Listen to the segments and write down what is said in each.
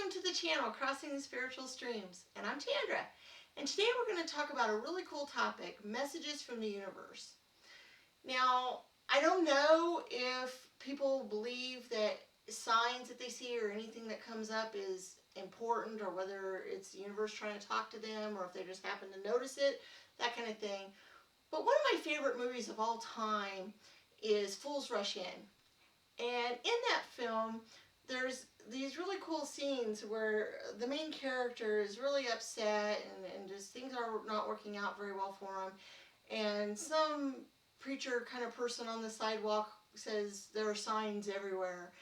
welcome to the channel, Crossing the Spiritual Streams. And I'm Tandra. And today we're going to talk about a really cool topic, messages from the universe. Now, I don't know if people believe that signs that they see or anything that comes up is important, or whether it's the universe trying to talk to them, or if they just happen to notice it, that kind of thing. But one of my favorite movies of all time is Fools Rush In. And in that film, there's these really cool scenes where the main character is really upset and just things are not working out very well for him. And some preacher kind of person on the sidewalk says there are signs everywhere.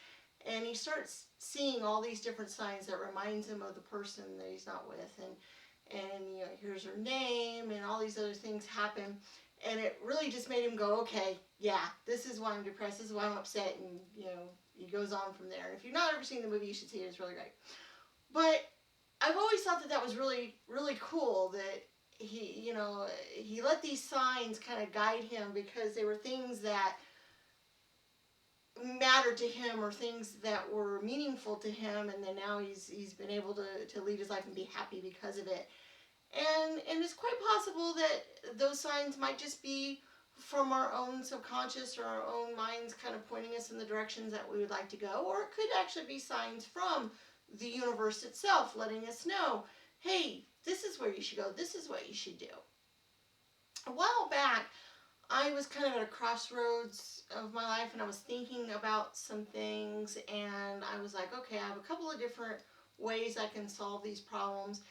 And he starts seeing all these different signs that reminds him of the person that he's not with. And you know, here's her name and all these other things happen. And it really just made him go, okay, yeah, this is why I'm depressed, this is why I'm upset, and you know, he goes on from there. And if you've not ever seen the movie, you should see it. It's really great. But I've always thought that that was really, really cool that he let these signs kind of guide him, because they were things that mattered to him or things that were meaningful to him, and then now he's been able to lead his life and be happy because of it. And it's quite possible that those signs might just be from our own subconscious or our own minds kind of pointing us in the directions that we would like to go, or it could actually be signs from the universe itself letting us know, hey, this is where you should go, this is what you should do. A while back, I was kind of at a crossroads of my life, and I was thinking about some things, and I was like, okay, I have a couple of different ways I can solve these problems.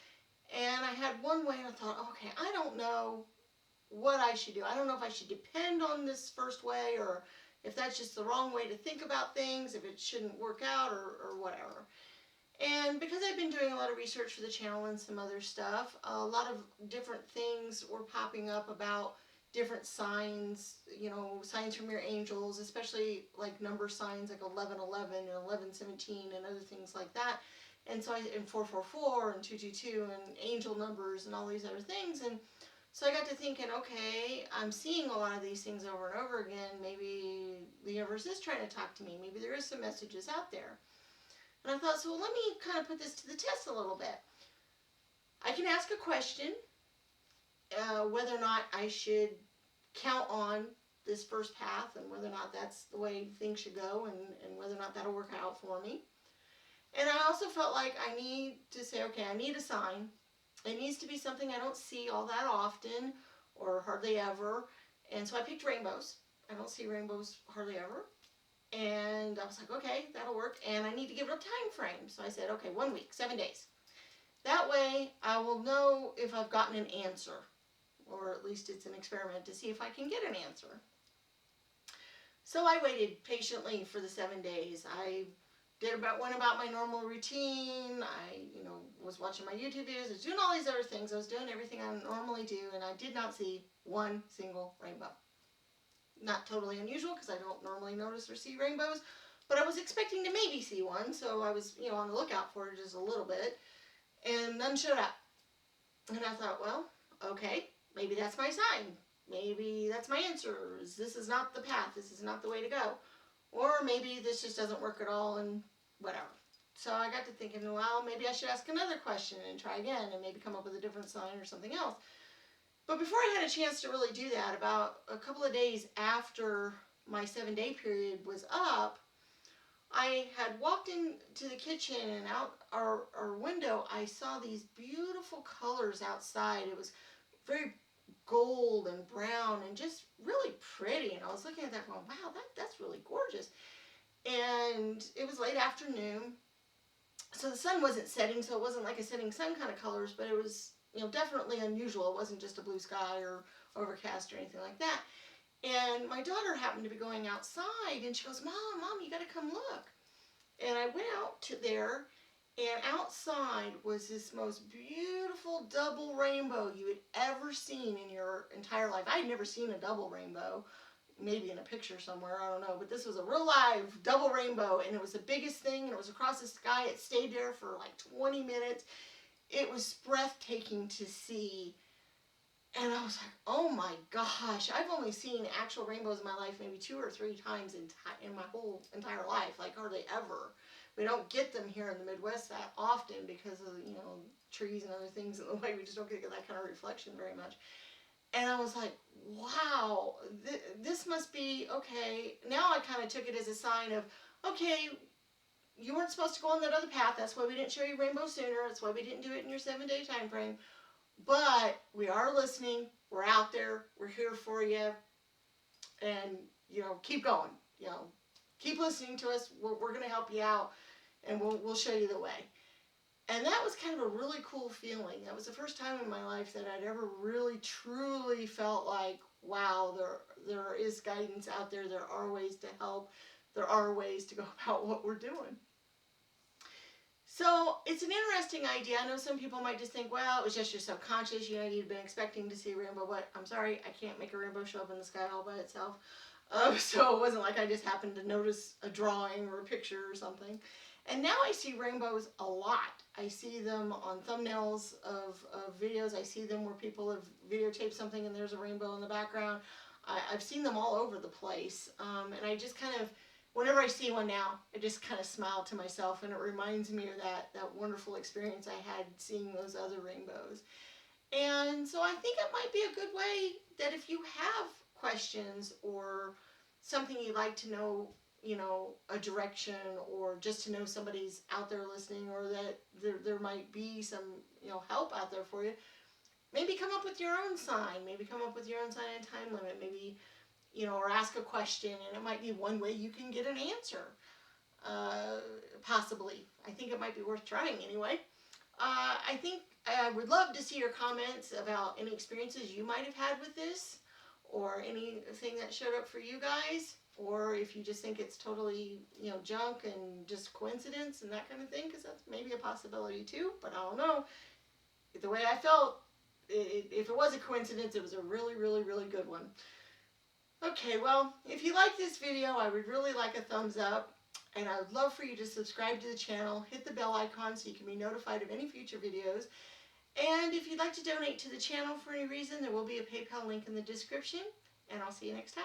And I had one way, and I thought, okay, I don't know what I should do. I don't know if I should depend on this first way, or if that's just the wrong way to think about things, if it shouldn't work out, or whatever. And because I've been doing a lot of research for the channel and some other stuff, a lot of different things were popping up about different signs, you know, signs from your angels, especially like number signs like 1111 and 1117 and other things like that. And so and 444 and 222 and angel numbers and all these other things. And so I got to thinking, okay, I'm seeing a lot of these things over and over again. Maybe the universe is trying to talk to me. Maybe there is some messages out there. And I thought, so let me kind of put this to the test a little bit. I can ask a question, whether or not I should count on this first path, and whether or not that's the way things should go, and whether or not that'll work out for me. And I also felt like I need to say, okay, I need a sign. It needs to be something I don't see all that often, or hardly ever. And so I picked rainbows. I don't see rainbows hardly ever. And I was like, okay, that'll work. And I need to give it a time frame. So I said, okay, 1 week, 7 days. That way I will know if I've gotten an answer, or at least it's an experiment to see if I can get an answer. So I waited patiently for the 7 days. I went about my normal routine. I, was watching my YouTube videos. I was doing all these other things. I was doing everything I normally do, and I did not see one single rainbow. Not totally unusual, because I don't normally notice or see rainbows, but I was expecting to maybe see one, so I was, on the lookout for it just a little bit, and none showed up. And I thought, well, okay, maybe that's my sign. Maybe that's my answer. This is not the path. This is not the way to go. Or maybe this just doesn't work at all, and whatever. So I got to thinking, well, maybe I should ask another question and try again, and maybe come up with a different sign or something else. But before I had a chance to really do that, about a couple of days after my 7-day period was up, I had walked into the kitchen, and out our window, I saw these beautiful colors outside. It was very gold and brown and just really pretty. And I was looking at that going, wow, that's really gorgeous. And it was late afternoon, so the sun wasn't setting, so it wasn't like a setting sun kind of colors, but it was, definitely unusual. It wasn't just a blue sky or overcast or anything like that. And my daughter happened to be going outside, and she goes, Mom, you got to come look. And I went out to there, and outside was this most beautiful double rainbow you had ever seen in your entire life. I had never seen a double rainbow, maybe in a picture somewhere, I don't know, but this was a real live double rainbow, and it was the biggest thing, and it was across the sky. It stayed there for like 20 minutes. It was breathtaking to see. And I was like, oh my gosh, I've only seen actual rainbows in my life maybe 2 or 3 times in my whole entire life, like hardly ever. We don't get them here in the Midwest that often because of, trees and other things in the way. We just don't get that kind of reflection very much. And I was like, wow, this must be okay. Now I kind of took it as a sign of, okay, you weren't supposed to go on that other path. That's why we didn't show you rainbow sooner. That's why we didn't do it in your 7-day time frame. But we are listening. We're out there. We're here for you. And, keep going. Keep listening to us. We're going to help you out. And we'll show you the way. And that was kind of a really cool feeling. That was the first time in my life that I'd ever really, truly felt like, wow, there is guidance out there. There are ways to help. There are ways to go about what we're doing. So it's an interesting idea. I know some people might just think, well, it was just your subconscious. You'd been expecting to see a rainbow, but I'm sorry, I can't make a rainbow show up in the sky all by itself. So it wasn't like I just happened to notice a drawing or a picture or something. And now I see rainbows a lot. I see them on thumbnails of videos. I see them where people have videotaped something and there's a rainbow in the background. I've seen them all over the place. And I just kind of, whenever I see one now, I just kind of smile to myself, and it reminds me of that wonderful experience I had seeing those other rainbows. And so I think it might be a good way that if you have questions or something you'd like to know, a direction, or just to know somebody's out there listening, or that there might be some, help out there for you. Maybe come up with your own sign. Maybe come up with your own sign and time limit. Maybe, or ask a question, and it might be one way you can get an answer. Possibly. I think it might be worth trying anyway. I think I would love to see your comments about any experiences you might have had with this, or anything that showed up for you guys. Or if you just think it's totally, junk and just coincidence and that kind of thing, because that's maybe a possibility too, but I don't know. The way I felt, if it was a coincidence, it was a really, really, really good one. Okay, well, if you like this video, I would really like a thumbs up, and I would love for you to subscribe to the channel, hit the bell icon so you can be notified of any future videos. And if you'd like to donate to the channel for any reason, there will be a PayPal link in the description, and I'll see you next time.